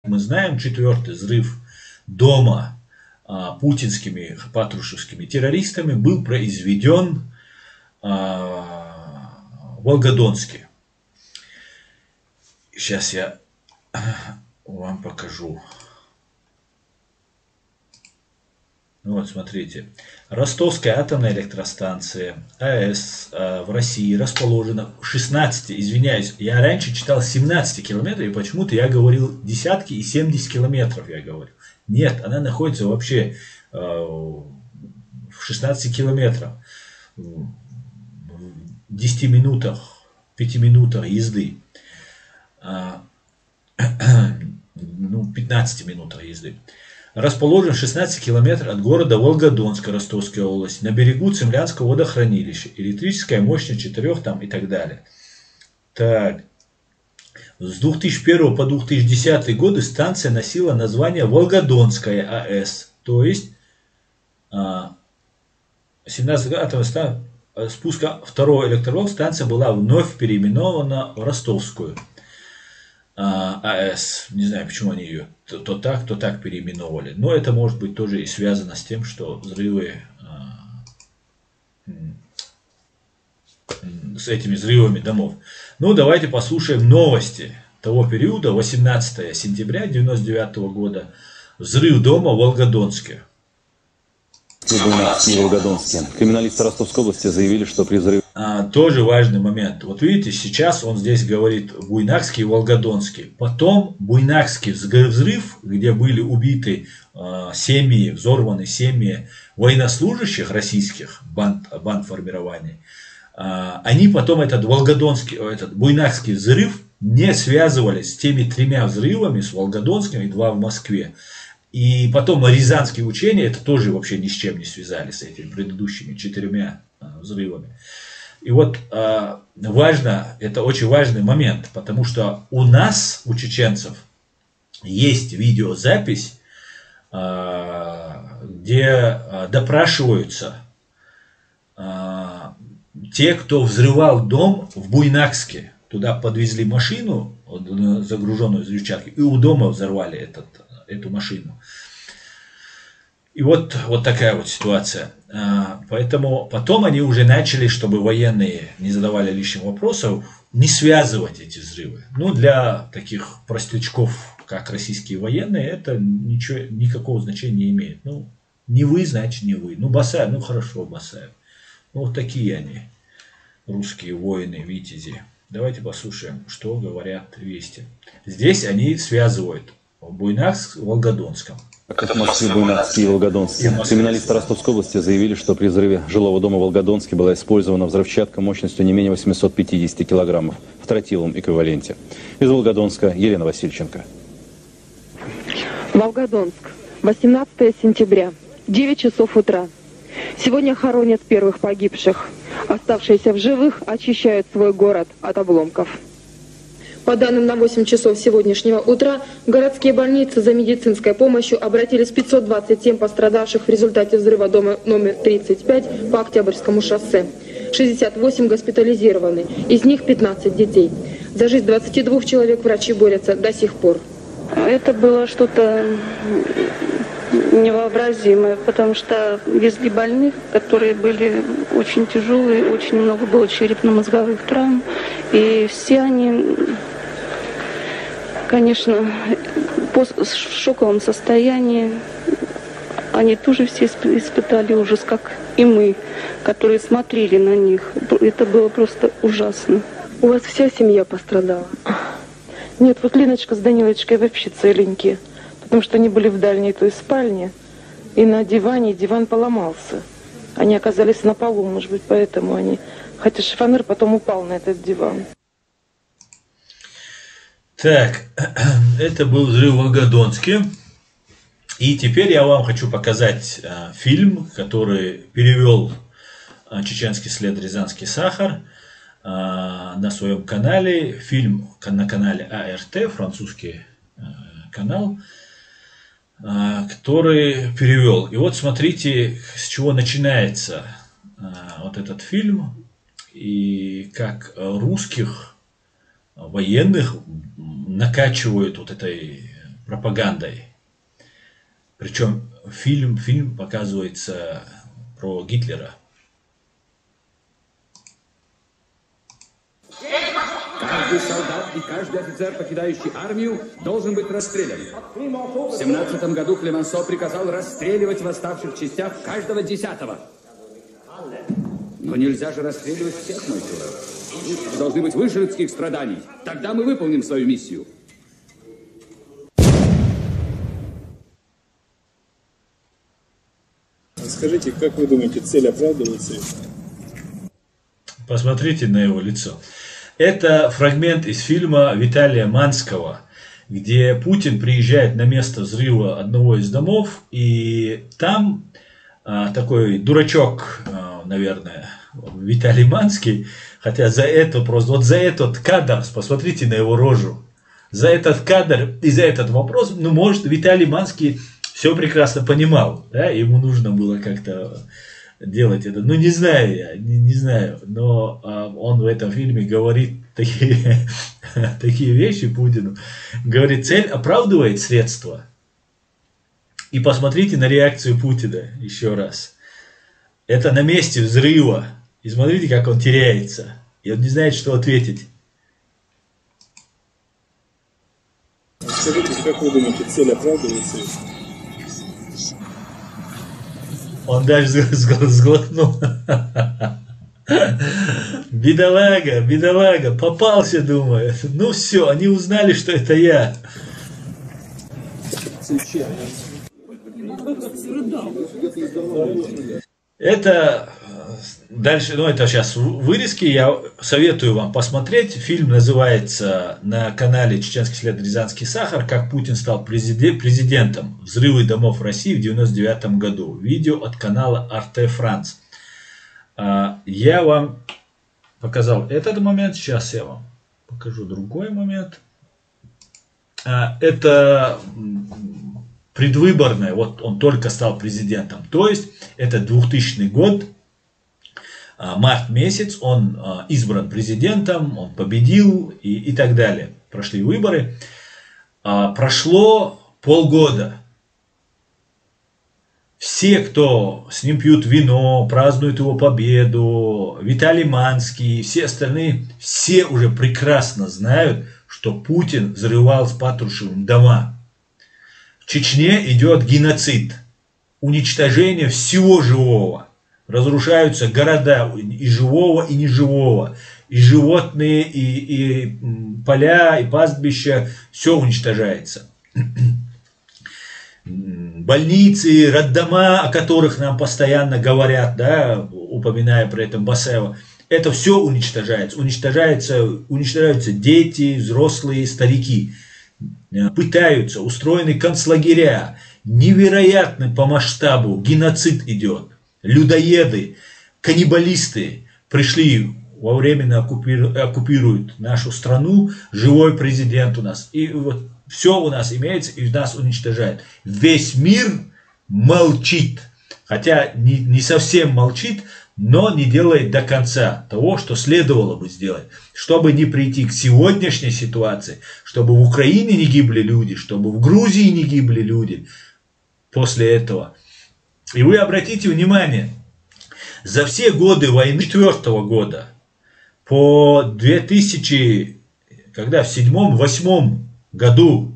Мы знаем, четвертый взрыв дома путинскими патрушевскими террористами был произведен в Волгодонске. Сейчас я вам покажу. Вот, смотрите. Ростовская атомная электростанция АЭС в России расположена в 16, извиняюсь, я раньше читал 17 километров, и почему-то я говорил десятки и 70 километров, я говорю. Нет, она находится вообще в 16 километрах, в 10 минутах, 5 минутах езды, 15 минутах езды. Расположен в 16 километров от города Волгодонска, Ростовской области, на берегу Цимлянского водохранилища. Электрическая мощность 4 там и так далее. Так. С 2001 по 2010 годы станция носила название Волгодонская АЭС. То есть 17 атомная спуска второго электроблока станция была вновь переименована в Ростовскую АЭС. Не знаю, почему они ее то так переименовали. Но это может быть тоже и связано с тем, что взрывы с этими взрывами домов. Ну, давайте послушаем новости того периода, 18 сентября 1999 года. Взрыв дома в Волгодонске. В Волгодонске. Криминалисты Ростовской области заявили, что при взрыве... Тоже важный момент. Вот видите, сейчас он здесь говорит Буйнакский и Волгодонский. Потом Буйнакский взрыв, где были убиты семьи, взорваны семьи военнослужащих российских банд формирований. Они потом этот Волгодонский, этот Буйнакский взрыв не связывались с теми 3 взрывами, с Волгодонским и 2 в Москве. И потом Рязанские учения это тоже вообще ни с чем не связали с этими предыдущими 4 взрывами. И вот важно, это очень важный момент, потому что у нас, у чеченцев, есть видеозапись, где допрашиваются те, кто взрывал дом в Буйнакске. Туда подвезли машину, загруженную взрывчаткой, и у дома взорвали эту машину. И вот такая вот ситуация. Поэтому потом они уже начали, чтобы военные не задавали лишних вопросов, не связывать эти взрывы. Ну, для таких простячков, как российские военные, это никакого значения не имеет. Ну, не вы, значит не вы. Ну, Басаев, ну хорошо, Басаев. Ну, вот такие они, русские воины, витязи. Давайте послушаем, что говорят вести. Здесь они связывают Буйнакск с Волгодонском. Как в Москве, Буйнакске и Волгодонске. Криминалисты Ростовской области заявили, что при взрыве жилого дома в Волгодонске была использована взрывчатка мощностью не менее 850 килограммов в тротиловом эквиваленте. Из Волгодонска Елена Васильченко. Волгодонск. 18 сентября. 9 часов утра. Сегодня хоронят первых погибших. Оставшиеся в живых очищают свой город от обломков. По данным на 8 часов сегодняшнего утра, в городские больницы за медицинской помощью обратились 527 пострадавших в результате взрыва дома номер 35 по Октябрьскому шоссе. 68 госпитализированы, из них 15 детей. За жизнь 22 человек врачи борются до сих пор. Это было что-то невообразимое, потому что везли больных, которые были очень тяжелые, очень много было черепно-мозговых травм, и все они, конечно, в шоковом состоянии. Они тоже все испытали ужас, как и мы, которые смотрели на них. Это было просто ужасно. У вас вся семья пострадала? Нет, вот Леночка с Данилочкой вообще целенькие, потому что они были в дальней той спальне, и на диване диван поломался. Они оказались на полу, может быть, поэтому они... Хотя шифонер потом упал на этот диван. Так, это был взрыв в Волгодонске. И теперь я вам хочу показать фильм, который перевел чеченский след «Рязанский сахар» на своем канале. Фильм на канале АРТ, французский канал, который перевел. И вот смотрите, с чего начинается вот этот фильм. И как русских военных накачивают вот этой пропагандой. Причем фильм показывается про Гитлера. Каждый солдат и каждый офицер, покидающий армию, должен быть расстрелян. В 17 году Клемансо приказал расстреливать в восставших частях каждого 10-го. Но нельзя же расстреливать всех, мой фюрер. Вы должны быть выше людских страданий. Тогда мы выполним свою миссию. Скажите, как вы думаете, цель оправдывается? Посмотрите на его лицо. Это фрагмент из фильма Виталия Манского, где Путин приезжает на место взрыва одного из домов, и там такой дурачок, наверное, Виталий Манский, хотя за это просто, вот за этот кадр, посмотрите на его рожу, за этот кадр и за этот вопрос, ну, может, Виталий Манский все прекрасно понимал, да, ему нужно было как-то делать это. Ну, не знаю я, не знаю, но он в этом фильме говорит такие вещи Путину. Говорит, цель оправдывает средства. И посмотрите на реакцию Путина еще раз. Это на месте взрыва. И смотрите, как он теряется. И он не знает, что ответить. Скажите, как вы думаете, цель оправдывается? Он даже сглотнул. Бедолага, попался, думаю. Ну все, они узнали, что это я. Это дальше, ну это сейчас вырезки, я советую вам посмотреть. Фильм называется на канале «Чеченский след. Рязанский сахар. Как Путин стал президентом. Взрывы домов в России в 1999 году». Видео от канала Arte France. Я вам показал этот момент, сейчас я вам покажу другой момент. Это предвыборное, вот он только стал президентом. То есть это 2000 год, март месяц, он избран президентом, он победил и так далее. Прошли выборы. Прошло полгода. Все, кто с ним пьют вино, празднуют его победу, Виталий Манский, все остальные, все уже прекрасно знают, что Путин взрывал с Патрушевым дома. В Чечне идет геноцид, уничтожение всего живого. Разрушаются города и живого, и неживого. И животные, и поля, и пастбища, все уничтожается. Больницы, роддома, о которых нам постоянно говорят, да, упоминая при этом Басаева, это все уничтожается. Уничтожаются дети, взрослые, старики. Пытаются, устроены концлагеря. Невероятный по масштабу геноцид идет. Людоеды, каннибалисты пришли во время оккупируют нашу страну. Живой президент у нас. И вот все у нас имеется и нас уничтожает. Весь мир молчит. Хотя не совсем молчит, но не делает до конца того, что следовало бы сделать. Чтобы не прийти к сегодняшней ситуации, чтобы в Украине не гибли люди, чтобы в Грузии не гибли люди после этого. И вы обратите внимание, за все годы войны 2004 года по 2000, когда в 2007-2008 году,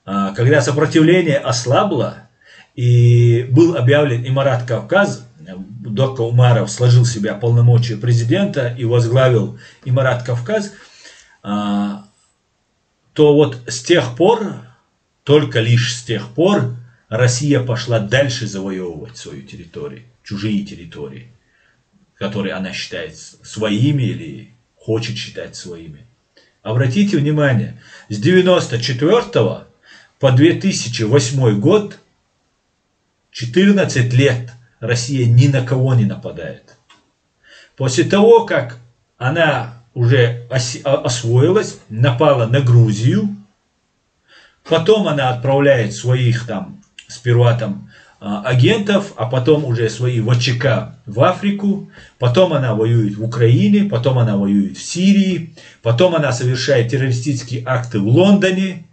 когда сопротивление ослабло и был объявлен Имарат Кавказ, Дока Умаров сложил в себя полномочия президента и возглавил Имарат Кавказ, то вот с тех пор, только лишь с тех пор, Россия пошла дальше завоевывать свою территорию, чужие территории, которые она считает своими или хочет считать своими. Обратите внимание, с 1994 по 2008 год, 14 лет, Россия ни на кого не нападает. После того, как она уже освоилась, напала на Грузию, потом она отправляет своих там, сперва там агентов, а потом уже свои ВЧК в Африку, потом она воюет в Украине, потом она воюет в Сирии, потом она совершает террористические акты в Лондоне,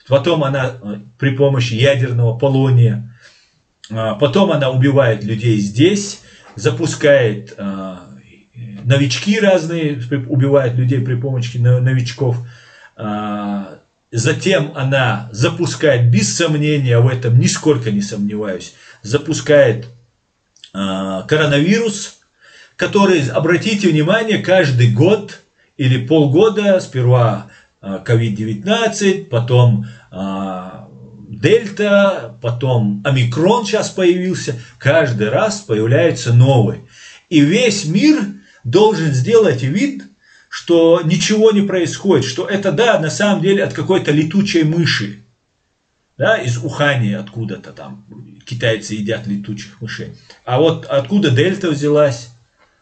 потом она при помощи ядерного полония, потом она убивает людей здесь, запускает новички разные, убивает людей при помощи новичков, затем она запускает, без сомнения, в этом нисколько не сомневаюсь, запускает коронавирус, который, обратите внимание, каждый год или полгода, сперва COVID-19, потом Дельта, потом Омикрон сейчас появился, каждый раз появляется новый. И весь мир должен сделать вид, что ничего не происходит, что это, да, на самом деле от какой-то летучей мыши, да, из Ухани откуда-то там китайцы едят летучих мышей. А вот откуда Дельта взялась?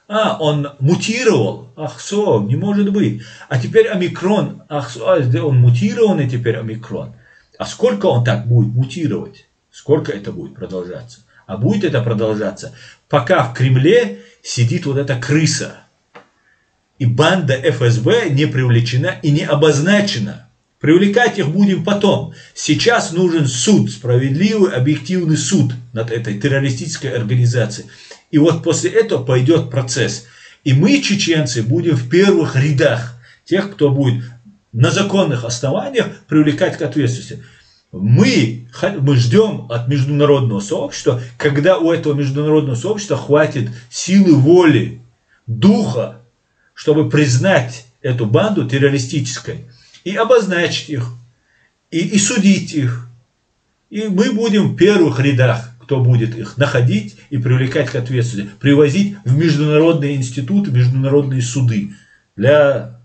Он мутировал. Ах, не может быть. А теперь Омикрон. Ах, он мутированный теперь Омикрон. А сколько он так будет мутировать? Сколько это будет продолжаться? А будет это продолжаться, пока в Кремле сидит вот эта крыса. И банда ФСБ не привлечена и не обозначена. Привлекать их будем потом. Сейчас нужен суд, справедливый, объективный суд над этой террористической организацией. И вот после этого пойдет процесс. И мы, чеченцы, будем в первых рядах тех, кто будет на законных основаниях привлекать к ответственности. Мы ждем от международного сообщества, когда у этого международного сообщества хватит силы воли, духа, чтобы признать эту банду террористической и обозначить их, и судить их. И мы будем в первых рядах, кто будет их находить и привлекать к ответственности, привозить в международные институты, международные суды для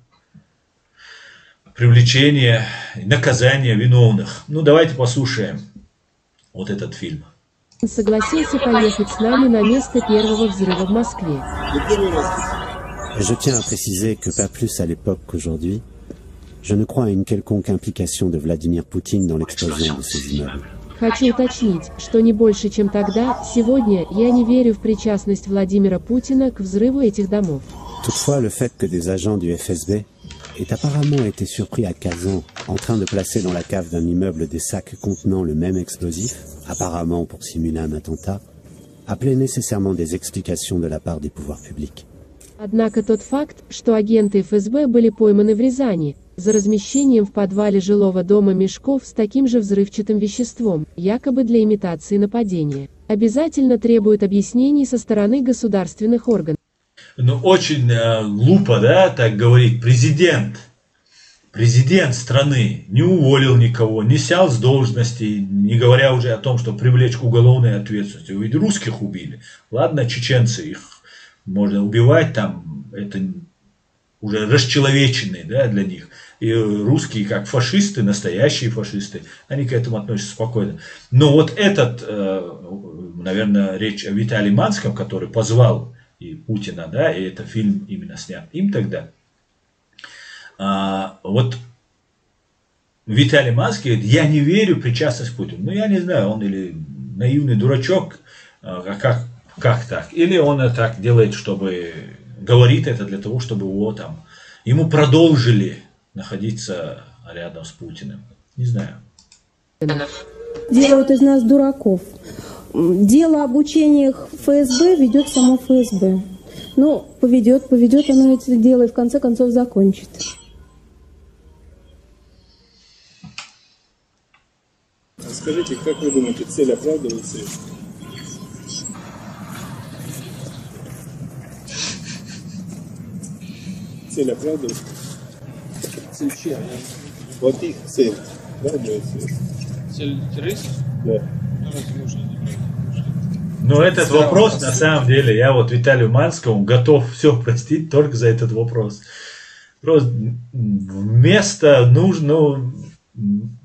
привлечения, наказания виновных. Ну, давайте послушаем вот этот фильм. Согласился поехать с нами на место первого взрыва в Москве. Je tiens à préciser que pas plus à l'époque qu'aujourd'hui, je ne crois à une quelconque implication de Vladimir Poutine dans l'explosion de ces immeubles. Хочу уточнить, что не больше, чем тогда, сегодня, я не верю в причастность Владимира Путина к взрыву этих домов. Toutefois, le fait que des agents du FSB aient apparemment été surpris à Kazan en train de placer dans la cave d'un immeuble des sacs contenant le même explosif, apparemment pour simuler un attentat, appelait nécessairement des explications de la part des pouvoirs publics. Однако тот факт, что агенты ФСБ были пойманы в Рязани за размещением в подвале жилого дома мешков с таким же взрывчатым веществом, якобы для имитации нападения, обязательно требует объяснений со стороны государственных органов. Ну, очень глупо, да, так говорить. Президент страны не уволил никого, не снял с должности, не говоря уже о том, что привлечь к уголовной ответственности. Ведь русских убили. Ладно, чеченцы, их можно убивать, там, это уже расчеловеченные, да, для них. И русские, как фашисты, настоящие фашисты, они к этому относятся спокойно. Но вот этот, наверное, речь о Виталии Манском, который позвал и Путина, да, и это фильм именно снят им тогда. Вот Виталий Манский говорит, я не верю в причастность Путина. Ну, я не знаю, он или наивный дурачок, как так? Или он это так делает, чтобы говорит это для того, чтобы его там, ему продолжили находиться рядом с Путиным. Не знаю. Делают из нас дураков. Дело об учениях ФСБ ведет само ФСБ. Ну, поведет оно это дело и в конце концов закончит. Скажите, как вы думаете, цель оправдывает средства? Цель оправдывает? Цель чья? Вот их цель оправдывает средства. Цель террористов? Да. Но этот вопрос, на самом деле, я вот Виталию Манскому готов все простить только за этот вопрос. Просто вместо нужно,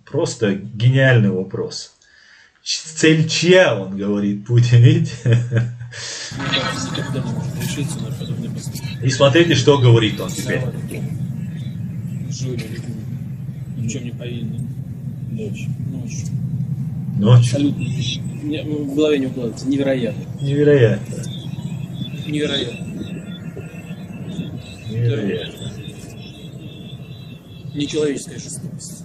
просто гениальный вопрос. Цель чья, он говорит, Путин, видите? И смотрите, что говорит он теперь. Ни в чем не повинны. Ночь. Абсолютно. В голове не укладывается. Невероятно. Невероятно. Невероятно. Невероятно. Нечеловеческая жестокость.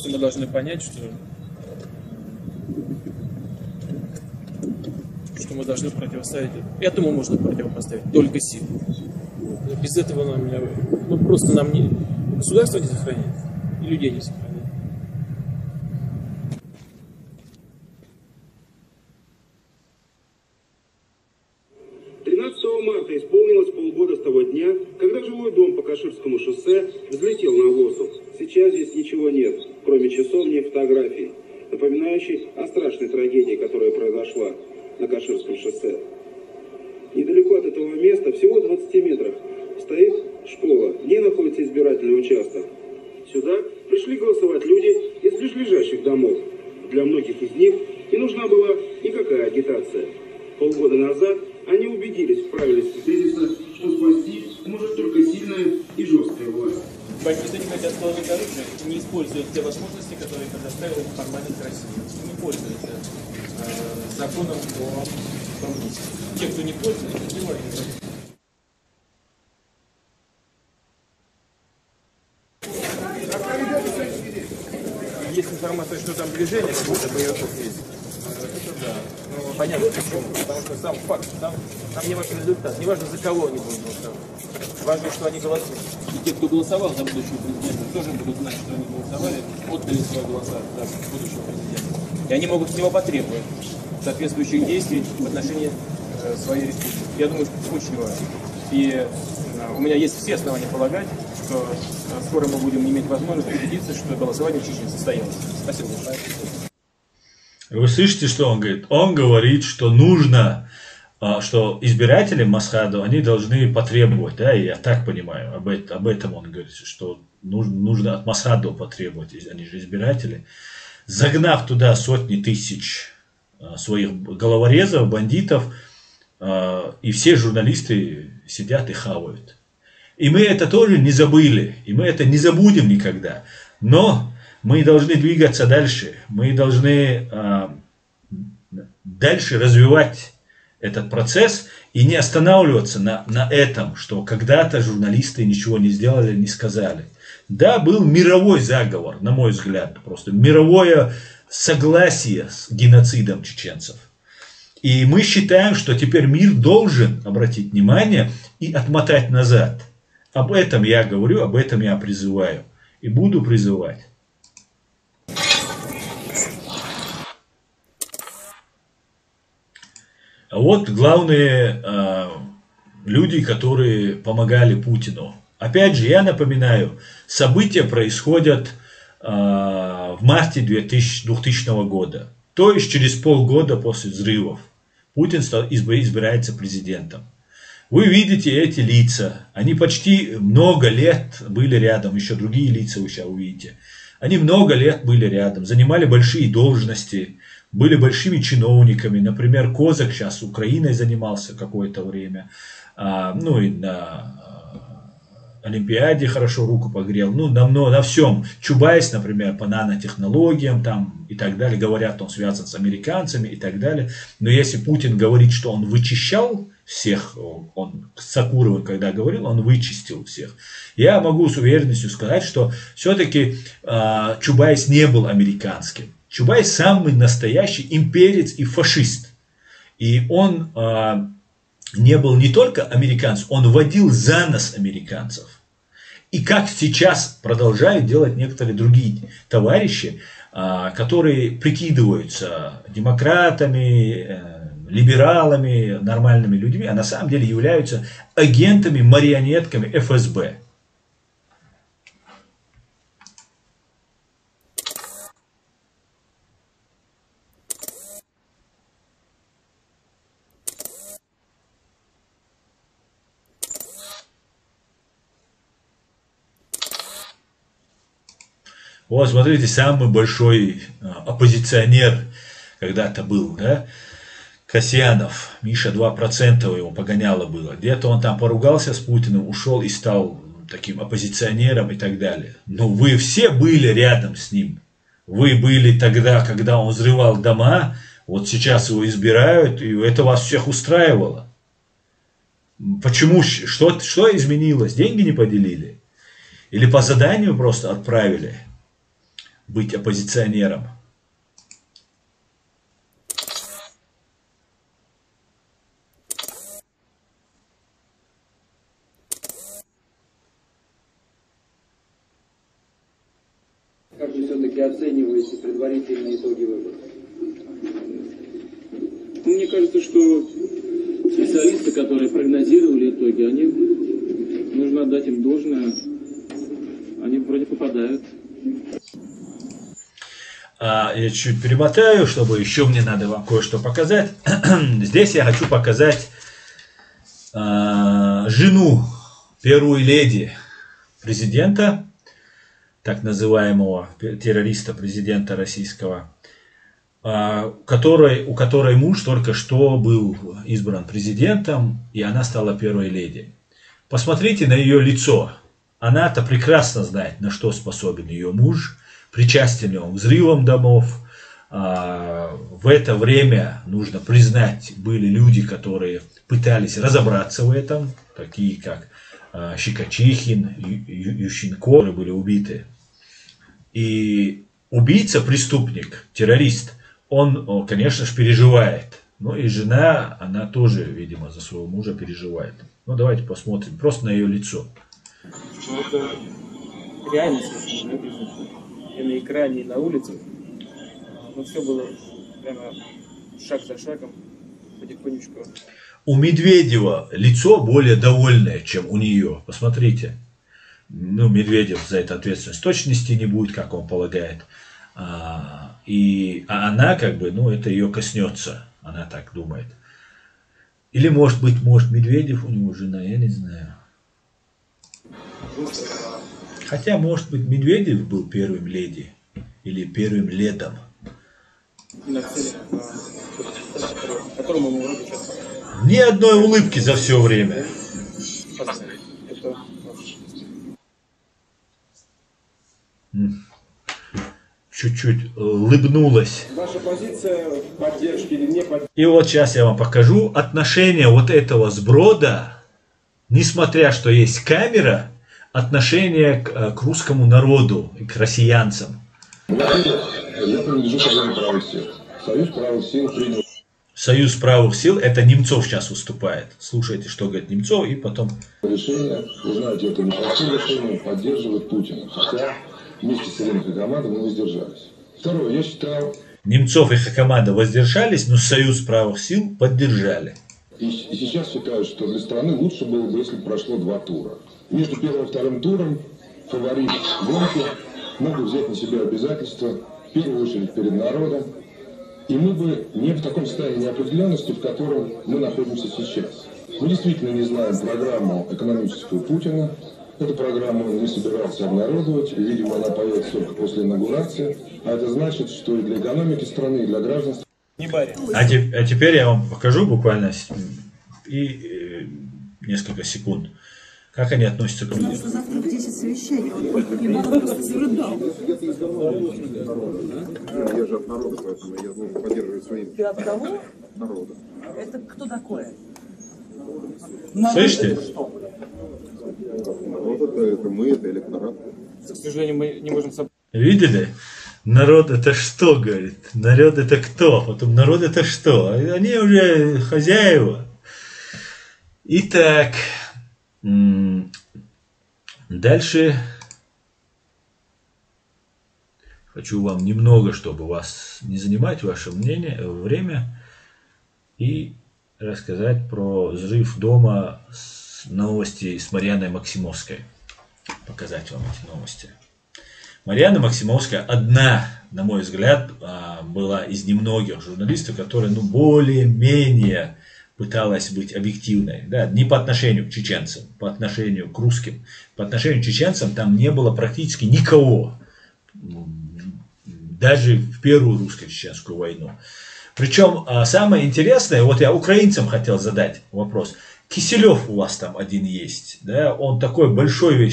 Просто мы должны понять, что мы должны противостоять. Этому можно противопоставить только силу. Без этого просто нам не государство не сохранит, и людей не сохранит. Марта исполнилось полгода с того дня, когда жилой дом по Каширскому шоссе взлетел на воздух. Сейчас здесь ничего нет, кроме часовни и фотографий, напоминающих о страшной трагедии, которая произошла на Каширском шоссе. Недалеко от этого места, всего в 20 метрах, стоит школа, где находится избирательный участок. Сюда пришли голосовать люди из ближайших домов. Для многих из них не нужна была никакая агитация. Полгода назад они убедились в правильности тезиса, что спасти может только сильная и жесткая власть. Бандиты не хотят положить оружие, не используют те возможности, которые предоставил парламент России. Не пользуются законом о коммунизме. Те, кто не пользуется, не воюют. Есть информация, что там движение какое-то боевиков есть. Да. Ну, понятно почему. Потому что сам факт, там не важен результат. Не важно, за кого они будут голосовать. Важно, что они голосуют. И те, кто голосовал за будущего президента, тоже будут знать, что они голосовали, отдали свои голоса за будущего президента. И они могут с него потребовать соответствующих действий в отношении своей республики. Я думаю, что это очень важно. И у меня есть все основания полагать, что скоро мы будем иметь возможность убедиться, что голосование в Чечне состоялось. Спасибо большое. Вы слышите, что он говорит? Он говорит, что нужно, что избиратели Масхаду, они должны потребовать, да, я так понимаю, об этом он говорит, что нужно от Масхаду потребовать, они же избиратели, загнав туда сотни тысяч своих головорезов, бандитов, и все журналисты сидят и хавают. И мы это тоже не забыли, и мы это не забудем никогда, но мы должны двигаться дальше, мы должны дальше развивать этот процесс и не останавливаться на этом, что когда-то журналисты ничего не сделали, не сказали. Да, был мировой заговор, на мой взгляд, просто мировое согласие с геноцидом чеченцев. И мы считаем, что теперь мир должен обратить внимание и отмотать назад. Об этом я говорю, об этом я призываю и буду призывать. А вот главные люди, которые помогали Путину. Опять же, я напоминаю, события происходят в марте 2000 года. То есть через полгода после взрывов Путин избирается президентом. Вы видите эти лица. Они почти много лет были рядом. Еще другие лица вы сейчас увидите. Они много лет были рядом, занимали большие должности, были большими чиновниками. Например, Козак сейчас Украиной занимался какое-то время. Ну и на Олимпиаде хорошо руку погрел. Ну, на всем. Чубайс, например, по нанотехнологиям там, и так далее. Говорят, он связан с американцами и так далее. Но если Путин говорит, что он вычищал всех, он с Сакуровым, когда говорил, он вычистил всех. Я могу с уверенностью сказать, что все-таки Чубайс не был американским. Чубайс самый настоящий имперец и фашист. И он не был не только американцем, он водил за нос американцев. И как сейчас продолжают делать некоторые другие товарищи, которые прикидываются демократами, либералами, нормальными людьми, а на самом деле являются агентами, марионетками ФСБ. Вот, смотрите, самый большой оппозиционер когда-то был, да, Касьянов, Миша 2% его погоняло было. Где-то он там поругался с Путиным, ушел и стал таким оппозиционером и так далее. Но вы все были рядом с ним. Вы были тогда, когда он взрывал дома, вот сейчас его избирают, и это вас всех устраивало. Почему? Что изменилось? Деньги не поделили? Или по заданию просто отправили? быть оппозиционером. Как вы все-таки оцениваете предварительные итоги выборов? Мне кажется, что специалисты, которые прогнозировали итоги, нужно отдать им должное, они вроде попадают. Я чуть перемотаю, чтобы еще мне надо вам кое-что показать. Здесь я хочу показать жену, первую леди президента, так называемого террориста, президента российского, у которой муж только что был избран президентом, и она стала первой леди. Посмотрите на ее лицо. Она-то прекрасно знает, на что способен ее муж, причастен ли он к взрывам домов. В это время, нужно признать, были люди, которые пытались разобраться в этом, такие как Щекочихин, Ющенко, которые были убиты. И убийца, преступник, террорист, он, конечно же, переживает. Ну и жена, она тоже, видимо, за своего мужа переживает. Ну давайте посмотрим просто на ее лицо. Это реальность, и на экране, и на улице. Но все было прямо шаг за шагом, потихонечку. У Медведева лицо более довольное, чем у нее. Посмотрите. Ну, Медведев за это ответственность точно нести не будет, как он полагает. А она, как бы, ну, это ее коснется. Она так думает. Или, может быть, Медведев, у него жена, я не знаю. Хотя, может быть, Медведев был первым леди. Или первым ледом. Ни одной улыбки за все время. Чуть-чуть улыбнулась. Ваша позиция поддержки или не поддержки? И вот сейчас я вам покажу отношение вот этого сброда, несмотря что есть камера, отношение к русскому народу и к россиянцам. Я принадлежу Союзу правых сил. Союз правых сил принял. Союз правых сил, это Немцов сейчас выступает. Слушайте, что говорит Немцов, и потом... Решение, вы знаете, это непростое решение, поддерживает Путина. Хотя вместе с Еленой командой мы воздержались. Второе, я считаю... Немцов и их команда воздержались, но Союз правых сил поддержали. И сейчас считаю, что для страны лучше было бы, если бы прошло 2 тура. Между первым и вторым туром фаворит гонки мог бы взять на себя обязательства, в первую очередь перед народом. И мы бы не в таком состоянии неопределенности, в котором мы находимся сейчас. Мы действительно не знаем программу экономическую Путина. Эту программу он не собирался обнародовать. И, видимо, она появится только после инаугурации. А это значит, что и для экономики страны, и для граждан страны... А теперь я вам покажу буквально несколько секунд, как они относятся к людям. Завтра в 10 совещаний. И надо просто зарыдал. Я же от народа, поэтому я должен поддерживать свои... Ты от кого? Народа. Это кто такое? Слышите? Народ это мы, это электорат. К сожалению, мы не можем... Видели? Народ это что, говорит? Народ это кто? Потом народ это что? Они уже хозяева. Итак, дальше хочу вам немного, чтобы вас не занимать ваше время, и рассказать про взрыв дома, новости с Марьяной Максимовской. Показать вам эти новости. Марьяна Максимовская одна, на мой взгляд, была из немногих журналистов, которая более-менее пыталась быть объективной. Да, не по отношению к чеченцам, по отношению к русским. По отношению к чеченцам там не было практически никого. Даже в первую русско-чеченскую войну. Причем самое интересное, вот я украинцам хотел задать вопрос. Киселев у вас там один есть, да? Он такой большой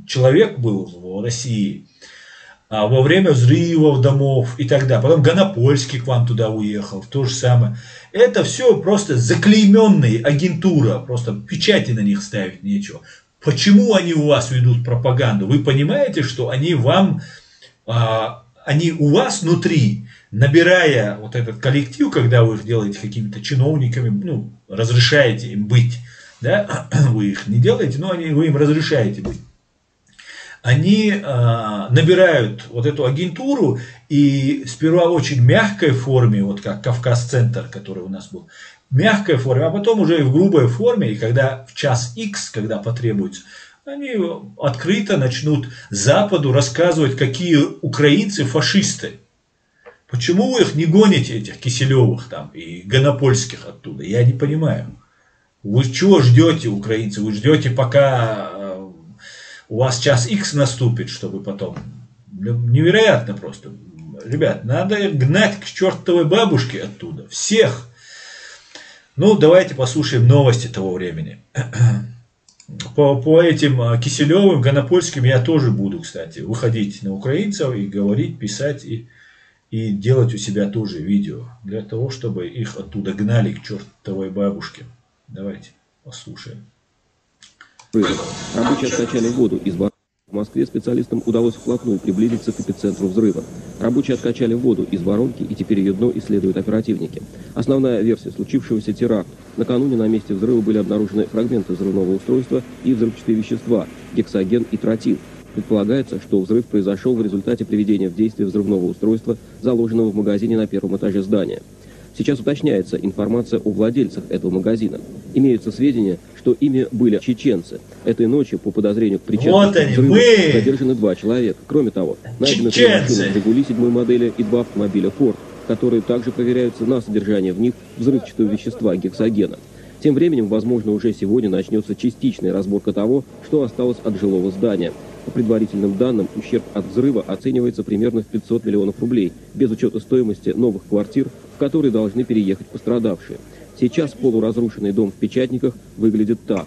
человек был в России во время взрывов домов и так далее. Потом Гонопольский к вам туда уехал, то же самое. Это все просто заклейменные агентура, просто печати на них ставить нечего. Почему они у вас ведут пропаганду? Вы понимаете, что они вам они у вас внутри, набирая вот этот коллектив, когда вы их делаете какими-то чиновниками, ну, разрешаете им быть, да, вы их не делаете, но вы им разрешаете быть. Они набирают вот эту агентуру и сперва в очень мягкой форме, вот как Кавказ-центр, который у нас был, в мягкой форме, а потом уже и в грубой форме, и когда в час X, когда потребуется, они открыто начнут Западу рассказывать, какие украинцы фашисты. Почему вы их не гоните, этих Киселевых там и Гонопольских оттуда? Я не понимаю. Вы чего ждете, украинцы? Вы ждете, пока у вас час X наступит, чтобы потом... Невероятно просто. Ребят, надо гнать к чертовой бабушке оттуда. Всех. Ну, давайте послушаем новости того времени. По этим Киселевым, Гонопольским я тоже буду, кстати, выходить на украинцев и говорить, писать и делать у себя тоже видео. Для того, чтобы их оттуда гнали к чертовой бабушке. Давайте послушаем. Рабочие откачали воду из баронки. В Москве специалистам удалось вплотную приблизиться к эпицентру взрыва. Рабочие откачали воду из воронки, и теперь ее дно исследуют оперативники. Основная версия случившегося — теракт. Накануне на месте взрыва были обнаружены фрагменты взрывного устройства и взрывчатые вещества – гексоген и тротил. Предполагается, что взрыв произошел в результате приведения в действие взрывного устройства, заложенного в магазине на первом этаже здания. Сейчас уточняется информация о владельцах этого магазина. Имеются сведения, что ими были чеченцы. Этой ночью, по подозрению к причастности к взрыву, задержаны 2 человека. Кроме того, найдены 3 машины «Жигули» 7 модели и 2 автомобиля «Форд», которые также проверяются на содержание в них взрывчатого вещества гексогена. Тем временем, возможно, уже сегодня начнется частичная разборка того, что осталось от жилого здания. По предварительным данным, ущерб от взрыва оценивается примерно в 500 миллионов рублей, без учета стоимости новых квартир, в которые должны переехать пострадавшие. Сейчас полуразрушенный дом в Печатниках выглядит так.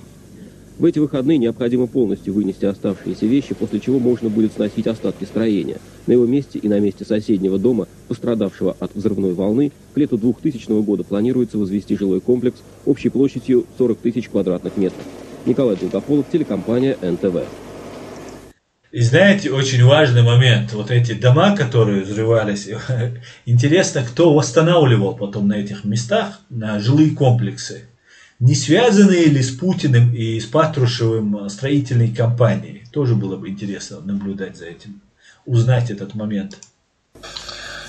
В эти выходные необходимо полностью вынести оставшиеся вещи, после чего можно будет сносить остатки строения. На его месте и на месте соседнего дома, пострадавшего от взрывной волны, к лету 2000 года планируется возвести жилой комплекс общей площадью 40 тысяч квадратных метров. Николай Долгополов, телекомпания НТВ. И знаете, очень важный момент. Вот эти дома, которые взрывались, интересно, кто восстанавливал потом на этих местах, на жилые комплексы. Не связанные ли с Путиным и с Патрушевым строительной компанией? Тоже было бы интересно наблюдать за этим, узнать этот момент.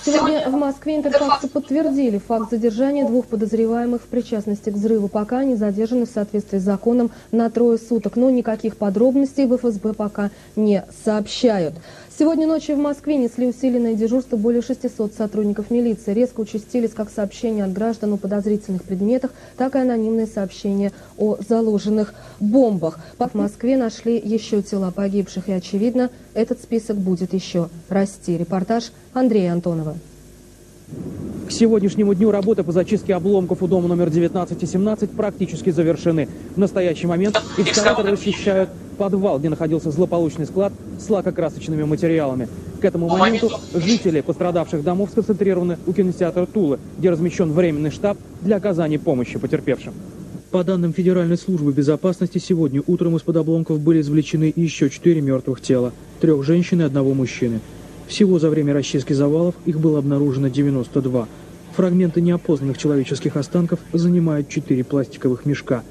Сегодня в Москве интерфаксы подтвердили факт задержания 2 подозреваемых в причастности к взрыву. Пока они задержаны в соответствии с законом на 3 суток, но никаких подробностей в ФСБ пока не сообщают. Сегодня ночью в Москве несли усиленное дежурство более 600 сотрудников милиции. Резко участились как сообщения от граждан о подозрительных предметах, так и анонимные сообщения о заложенных бомбах. В Москве нашли еще тела погибших, и, очевидно, этот список будет еще расти. Репортаж Андрея Антонова. К сегодняшнему дню работы по зачистке обломков у дома номер 19 и 17 практически завершены. В настоящий момент экскаваторы расчищают подвал, где находился злополучный склад с лакокрасочными материалами. К этому моменту жители пострадавших домов сконцентрированы у кинотеатра «Тула», где размещен временный штаб для оказания помощи потерпевшим. По данным Федеральной службы безопасности, сегодня утром из-под обломков были извлечены еще 4 мертвых тела, 3 женщин и 1 мужчины. Всего за время расчистки завалов их было обнаружено 92. Фрагменты неопознанных человеческих останков занимают 4 пластиковых мешка.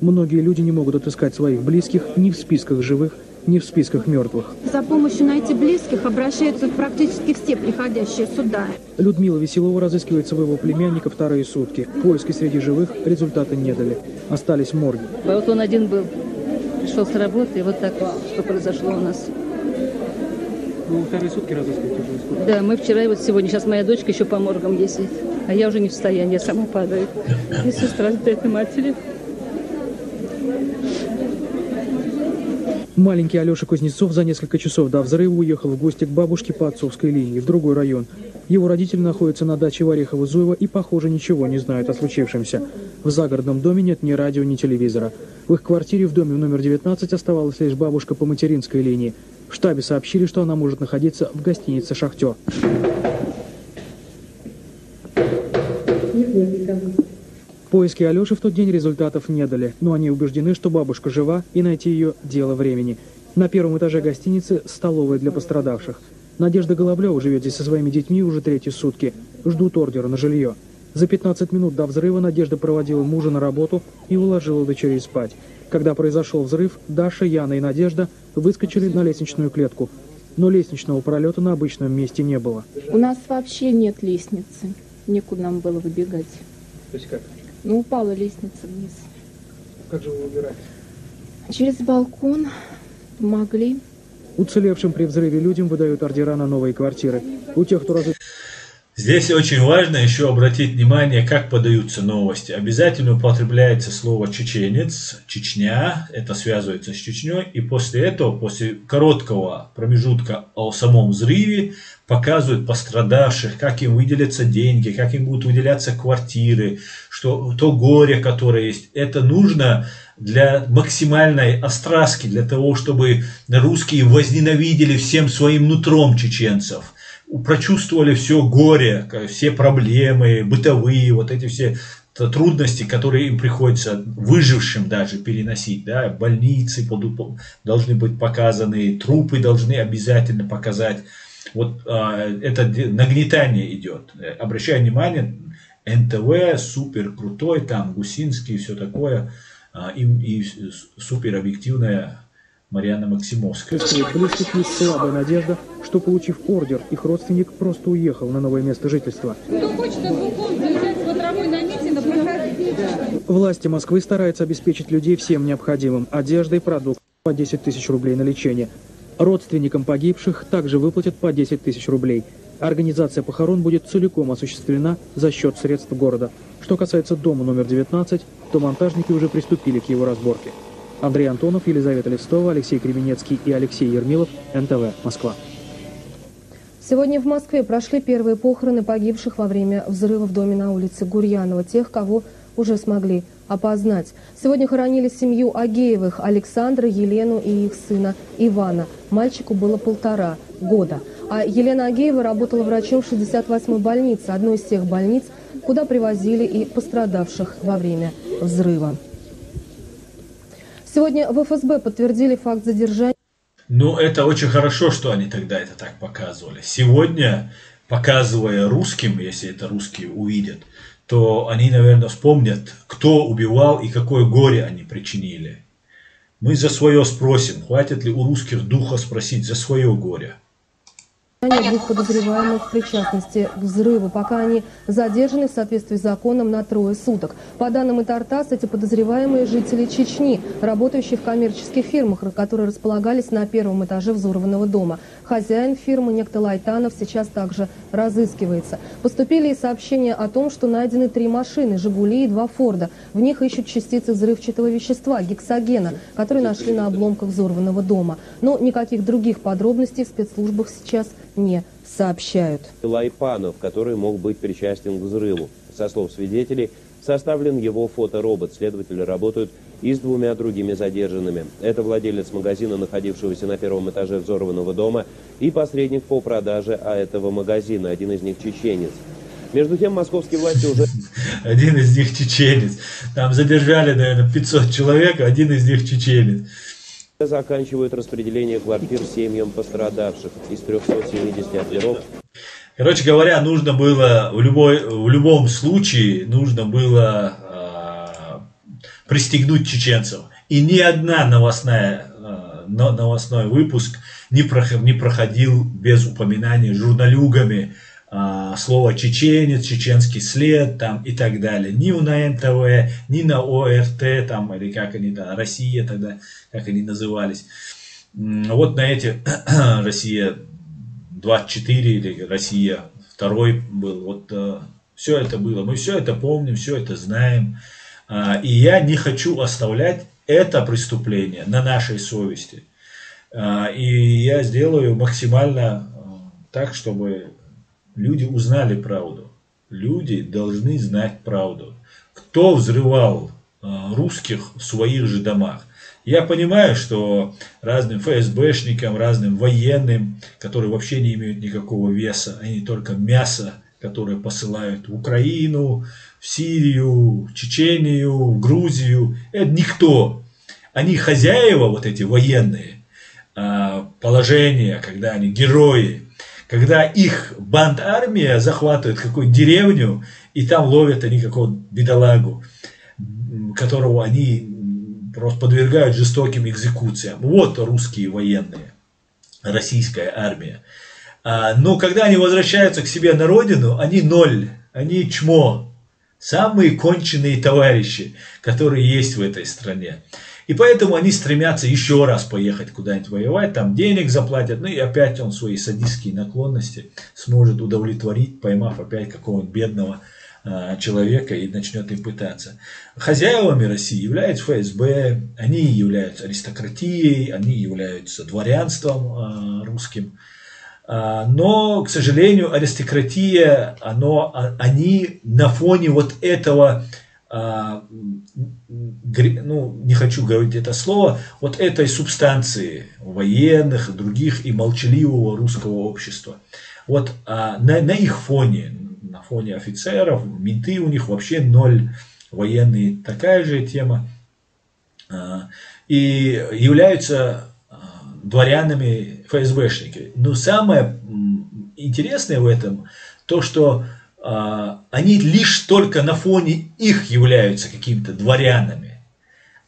Многие люди не могут отыскать своих близких ни в списках живых, ни в списках мертвых. За помощью найти близких обращаются практически все приходящие сюда. Людмила Веселова разыскивает своего племянника 2-е сутки. Поиски среди живых результата не дали. Остались морги. Вот он один был. Пришел с работы, и вот так, что произошло у нас. Вы 2-е сутки разыскиваете уже? Да, мы вчера и вот сегодня. Сейчас моя дочка еще по моргам ездит. А я уже не в состоянии, я сама падаю. И сестра этой матери. Маленький Алеша Кузнецов за несколько часов до взрыва уехал в гости к бабушке по отцовской линии в другой район. Его родители находятся на даче в Орехово-Зуево и, похоже, ничего не знают о случившемся. В загородном доме нет ни радио, ни телевизора. В их квартире в доме номер 19 оставалась лишь бабушка по материнской линии. В штабе сообщили, что она может находиться в гостинице «Шахтер». Поиски Алеши в тот день результатов не дали, но они убеждены, что бабушка жива и найти ее – дело времени. На 1-м этаже гостиницы – столовая для пострадавших. Надежда Головлева живет здесь со своими детьми уже 3-й сутки. Ждут ордера на жилье. За 15 минут до взрыва Надежда проводила мужа на работу и уложила дочерей спать. Когда произошел взрыв, Даша, Яна и Надежда выскочили на лестничную клетку. Но лестничного пролета на обычном месте не было. У нас вообще нет лестницы. Некуда нам было выбегать. То есть как? Ну, упала лестница вниз. Как же вы выбирали? Через балкон помогли. Уцелевшим при взрыве людям выдают ордера на новые квартиры. У тех, кто Здесь очень важно еще обратить внимание, как подаются новости. Обязательно употребляется слово «чеченец», «Чечня», это связывается с Чечней, и после этого, после короткого промежутка о самом взрыве, показывают пострадавших, как им выделятся деньги, как им будут выделяться квартиры, что то горе, которое есть. Это нужно для максимальной остраски, для того, чтобы русские возненавидели всем своим нутром чеченцев. Прочувствовали все горе, все проблемы, бытовые, вот эти все трудности, которые им приходится выжившим даже переносить. Да? Больницы должны быть показаны, трупы должны обязательно показать. Вот это нагнетание идет. Обращаю внимание, НТВ супер крутой, там Гусинский и все такое, и супер объективная Марьяна Максимовская. Среди близких есть слабая надежда, что, получив ордер, их родственник просто уехал на новое место жительства. Власти Москвы стараются обеспечить людей всем необходимым – одеждой, продуктами, по 10 тысяч рублей на лечение. Родственникам погибших также выплатят по 10 тысяч рублей. Организация похорон будет целиком осуществлена за счет средств города. Что касается дома номер 19, то монтажники уже приступили к его разборке. Андрей Антонов, Елизавета Листова, Алексей Кременецкий и Алексей Ермилов, НТВ, Москва. Сегодня в Москве прошли первые похороны погибших во время взрыва в доме на улице Гурьянова, тех, кого уже смогли опознать. Сегодня хоронили семью Агеевых, Александра, Елену и их сына Ивана. Мальчику было 1,5 года. А Елена Агеева работала врачом в 68-й больнице, одной из тех больниц, куда привозили и пострадавших во время взрыва. Сегодня в ФСБ подтвердили факт задержания. Ну, это очень хорошо, что они тогда это так показывали. Сегодня, показывая русским, если это русские увидят, то они, наверное, вспомнят, кто убивал и какое горе они причинили. Мы за свое спросим, хватит ли у русских духа спросить за свое горе. 2 подозреваемых в причастности к взрыву. Пока они задержаны в соответствии с законом на 3 суток. По данным ТАРТАСС, эти подозреваемые жители Чечни, работающие в коммерческих фирмах, которые располагались на 1-м этаже взорванного дома. Хозяин фирмы, некто Лайтанов, сейчас также разыскивается. Поступили и сообщения о том, что найдены 3 машины, «Жигули» и 2 «Форда». В них ищут частицы взрывчатого вещества, гексогена, которые нашли на обломках взорванного дома. Но никаких других подробностей в спецслужбах сейчас не сообщают. Лайпанов, который мог быть причастен к взрыву. Со слов свидетелей, составлен его фоторобот. Следователи работают и с 2 другими задержанными. Это владелец магазина, находившегося на 1-м этаже взорванного дома, и посредник по продаже этого магазина. Один из них чеченец. Между тем, московские власти уже... Один из них чеченец. Там задержали, наверное, 500 человек, один из них чеченец. Заканчивают распределение квартир семьям пострадавших. Из 370 ордеров. Короче говоря, нужно было в любом случае нужно было пристегнуть чеченцев. И ни одна новостной выпуск не проходил без упоминания журналюгами слово чеченец, чеченский след там, и так далее. Ни на НТВ, ни на ОРТ, там, или как они, да, Россия тогда, как они назывались. Вот на эти Россия 24 или Россия 2 был. Вот все это было. Мы все это помним, все это знаем. И я не хочу оставлять это преступление на нашей совести. И я сделаю максимально так, чтобы люди узнали правду. Люди должны знать правду. Кто взрывал русских в своих же домах? Я понимаю, что разным ФСБшникам, разным военным, которые вообще не имеют никакого веса, они только мясо, которое посылают в Украину, в Сирию, в Чечению, в Грузию. Это никто. Они хозяева, вот эти военные, положения, когда они герои. когда их банд-армия захватывает какую-нибудь деревню, и там ловят они какого-то бедолагу, которого они просто подвергают жестоким экзекуциям. Вот русские военные, российская армия. Но когда они возвращаются к себе на родину, они ноль, они чмо. Самые конченые товарищи, которые есть в этой стране. И поэтому они стремятся еще раз поехать куда-нибудь воевать, там денег заплатят, ну и опять он свои садистские наклонности сможет удовлетворить, поймав опять какого-нибудь бедного человека и начнет им пытаться. Хозяевами России являются ФСБ, они являются аристократией, они являются дворянством русским. Но, к сожалению, аристократия, они на фоне вот этого, ну, не хочу говорить это слово, вот этой субстанции военных, других и молчаливого русского общества. Вот на их фоне, на фоне офицеров, менты у них вообще ноль, военные такая же тема, и являются дворянами ФСБшники. Но самое интересное в этом, то что они лишь только на фоне их являются какими-то дворянами.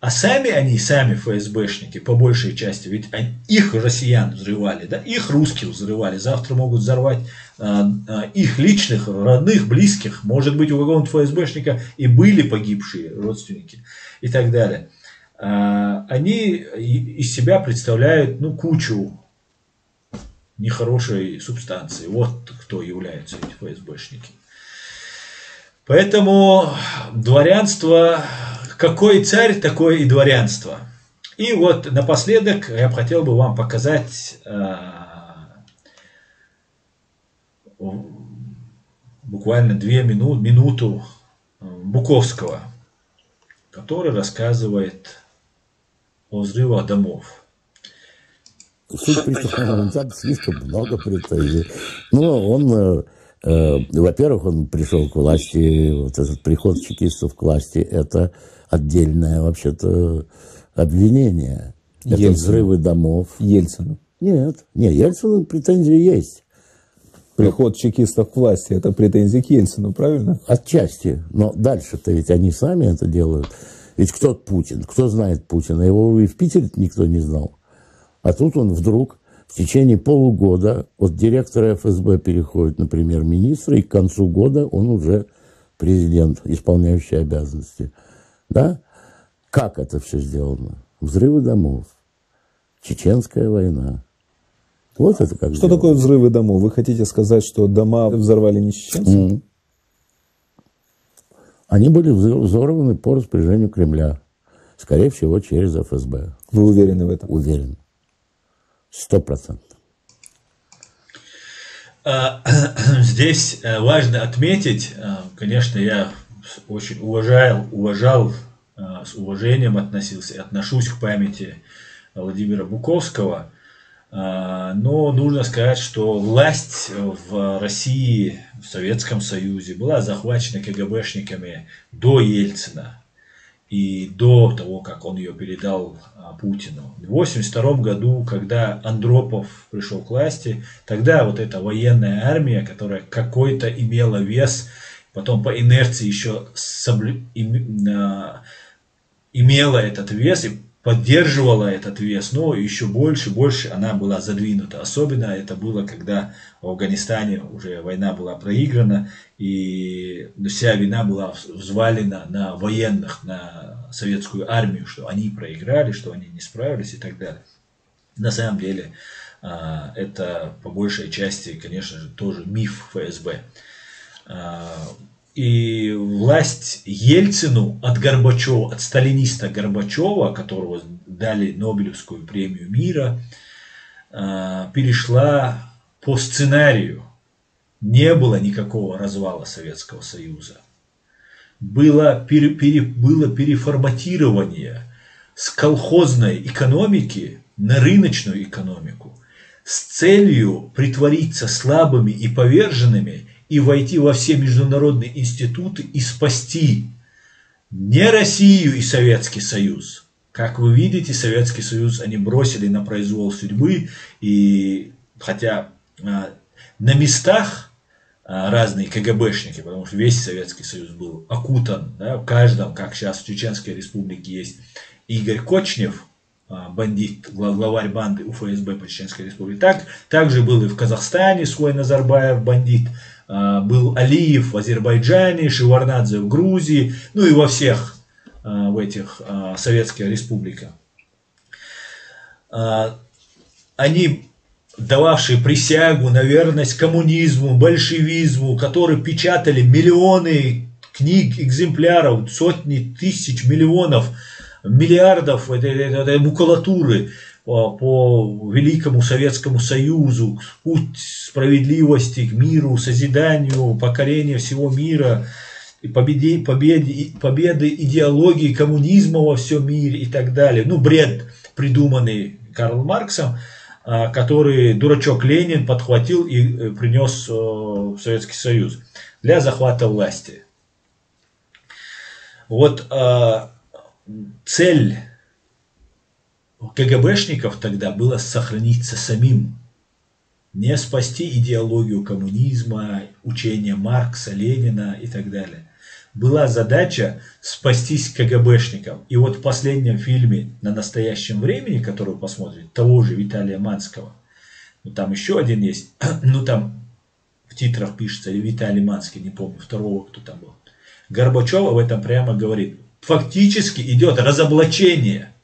А сами ФСБшники, по большей части, ведь их россиян взрывали, да, их русских взрывали, завтра могут взорвать их личных, родных, близких, может быть, у какого-нибудь ФСБшника и были погибшие родственники и так далее. Они из себя представляют, ну, кучу нехорошей субстанции. Вот кто являются эти ФСБшники. Поэтому дворянство, какой царь, такое и дворянство. И вот напоследок я хотел бы вам показать буквально минуту Буковского, который рассказывает о взрывах домов. Суд приставного слишком много претензий. Но он, во-первых, он пришел к власти, вот этот приход чекистов к власти, это отдельное вообще-то обвинение. Это взрывы домов. Ельцину? Нет, Ельцину претензии есть. Приход чекистов к власти – это претензии к Ельцину, правильно? Отчасти. Но дальше-то ведь они сами это делают. Ведь кто Путин? Кто знает Путина? Его и в Питере никто не знал. А тут он вдруг в течение полугода от директора ФСБ переходит на премьер-министра, и к концу года он уже президент, исполняющий обязанности. Да? Как это все сделано? Взрывы домов. Чеченская война. Вот это как. Что такое взрывы домов? Вы хотите сказать, что дома взорвали не чеченцы? Они были взорваны по распоряжению Кремля. Скорее всего, через ФСБ. Вы уверены в этом? Уверен. 100%. Здесь важно отметить, конечно, я очень уважал, с уважением относился и отношусь к памяти Владимира Буковского, но нужно сказать, что власть в России, в Советском Союзе была захвачена КГБшниками до Ельцина и до того, как он ее передал Путину. В 1982 году, когда Андропов пришел к власти, тогда вот эта военная армия, которая какой-то имела вес, потом по инерции еще имела этот вес и поддерживала этот вес, но еще больше она была задвинута. Особенно это было, когда в Афганистане уже война была проиграна, и вся вина была взвалена на военных, на советскую армию, что они проиграли, что они не справились и так далее. На самом деле, это по большей части, конечно же, тоже миф ФСБ. И власть Ельцину от Горбачева, от сталиниста Горбачева, которого дали Нобелевскую премию мира, перешла по сценарию. Не было никакого развала Советского Союза. Было переформатирование с колхозной экономики на рыночную экономику с целью притвориться слабыми и поверженными и войти во все международные институты и спасти не Россию и Советский Союз. Как вы видите, Советский Союз они бросили на произвол судьбы, и хотя на местах разные КГБшники, потому что весь Советский Союз был окутан, да, в каждом, как сейчас в Чеченской Республике есть Игорь Кочнев, бандит, главарь банды УФСБ по Чеченской Республике. Также был и в Казахстане свой Назарбаев, бандит, был Алиев в Азербайджане, Шеварднадзе в Грузии, ну и во всех в этих советских республиках. Они, дававшие присягу на верность коммунизму, большевизму, которые печатали миллионы книг, экземпляров, сотни тысяч, миллионов, миллиардов этой макулатуры по великому Советскому Союзу, путь справедливости к миру, созиданию, покорению всего мира, и победы идеологии коммунизма во всем мире и так далее. Ну, бред, придуманный Карлом Марксом, который дурачок Ленин подхватил и принес в Советский Союз для захвата власти. Вот цель КГБшников тогда была сохраниться самим, не спасти идеологию коммунизма, учения Маркса, Ленина и так далее. Была задача спастись КГБшникам. И вот в последнем фильме «На настоящем времени», который вы посмотрите, того же Виталия Манского, ну там еще один есть, ну там в титрах пишется Виталий Манский, не помню второго, кто там был. Горбачев об этом прямо говорит. Фактически идет разоблачение.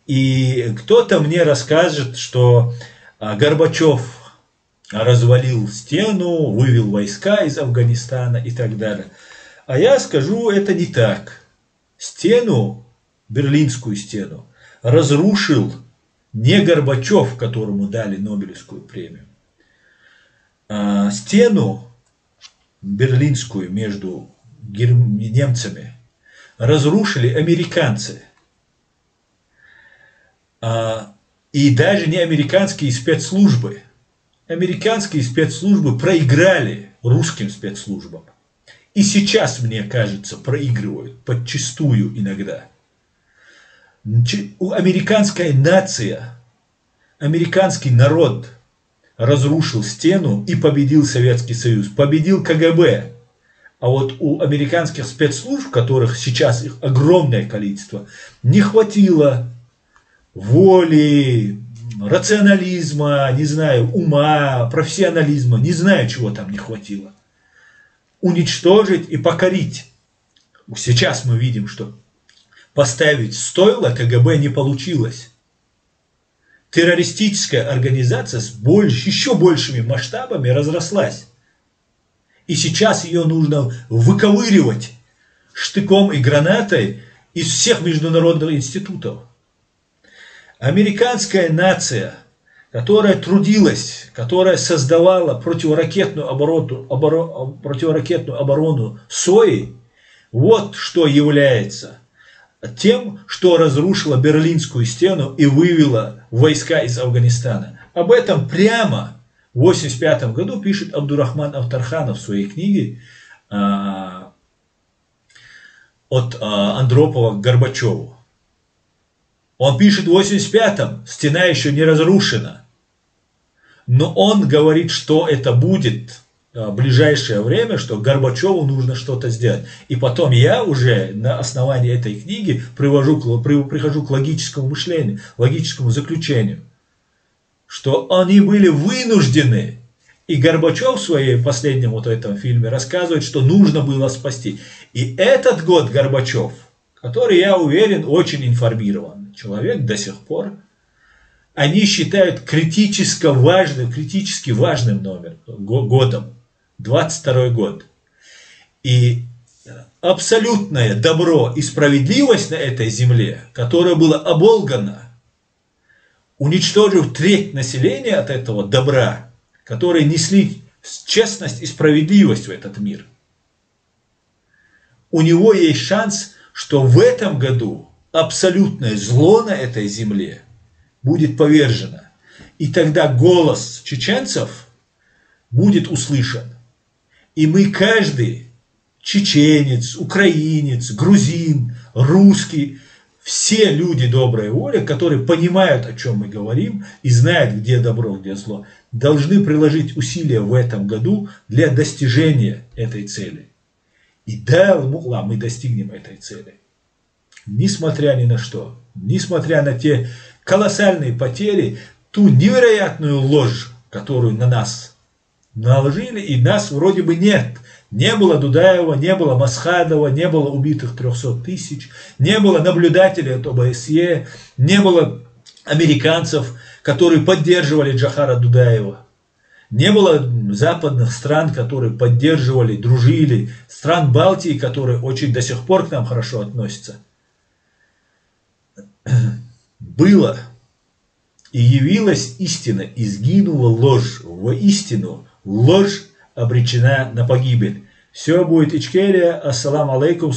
И кто-то мне расскажет, что Горбачев развалил стену, вывел войска из Афганистана и так далее. А я скажу, это не так. Стену, Берлинскую стену, разрушил не Горбачев, которому дали Нобелевскую премию. Стену берлинскую между немцами разрушили американцы. И даже не американские спецслужбы. Американские спецслужбы проиграли русским спецслужбам. И сейчас, мне кажется, проигрывают подчистую иногда. Американская нация, американский народ разрушил стену и победил Советский Союз, победил КГБ. А вот у американских спецслужб, которых сейчас их огромное количество, не хватило воли, рационализма, не знаю, ума, профессионализма, не знаю, чего там не хватило. Уничтожить и покорить. Сейчас мы видим, что поставить стойло КГБ не получилось. Террористическая организация с еще большими масштабами разрослась. И сейчас ее нужно выковыривать штыком и гранатой из всех международных институтов. Американская нация, которая трудилась, которая создавала противоракетную оборону СОИ, вот что является тем, что разрушило Берлинскую стену и вывело войска из Афганистана. Об этом прямо в 1985 году пишет Абдурахман Автарханов в своей книге «От Андропова к Горбачеву». Он пишет в 1985-м, стена еще не разрушена. Но он говорит, что это будет в ближайшее время, что Горбачеву нужно что-то сделать. И потом я уже на основании этой книги прихожу к логическому мышлению, логическому заключению, что они были вынуждены. И Горбачев в своем последнем вот этом фильме рассказывает, что нужно было спасти. И этот год Горбачев, который, я уверен, очень информирован человек до сих пор, они считают критически важным годом, 22 год. И абсолютное добро и справедливость на этой земле, которая была оболгана, уничтожив треть населения от этого добра, которые несли честность и справедливость в этот мир, у него есть шанс, что в этом году абсолютное зло на этой земле будет повержено. И тогда голос чеченцев будет услышан. И мы каждый, чеченец, украинец, грузин, русский, все люди доброй воли, которые понимают, о чем мы говорим, и знают, где добро, где зло, должны приложить усилия в этом году для достижения этой цели. И да, мы достигнем этой цели. Несмотря ни на что, несмотря на те колоссальные потери, ту невероятную ложь, которую на нас наложили, и нас вроде бы нет. Не было Дудаева, не было Масхадова, не было убитых 300 тысяч, не было наблюдателей от ОБСЕ, не было американцев, которые поддерживали Джохара Дудаева. Не было западных стран, которые поддерживали, дружили, стран Балтии, которые очень до сих пор к нам хорошо относятся. Было и явилась истина, и сгинула ложь. Воистину, ложь обречена на погибель. Все будет Ичкерия. Ассаламу алейкум.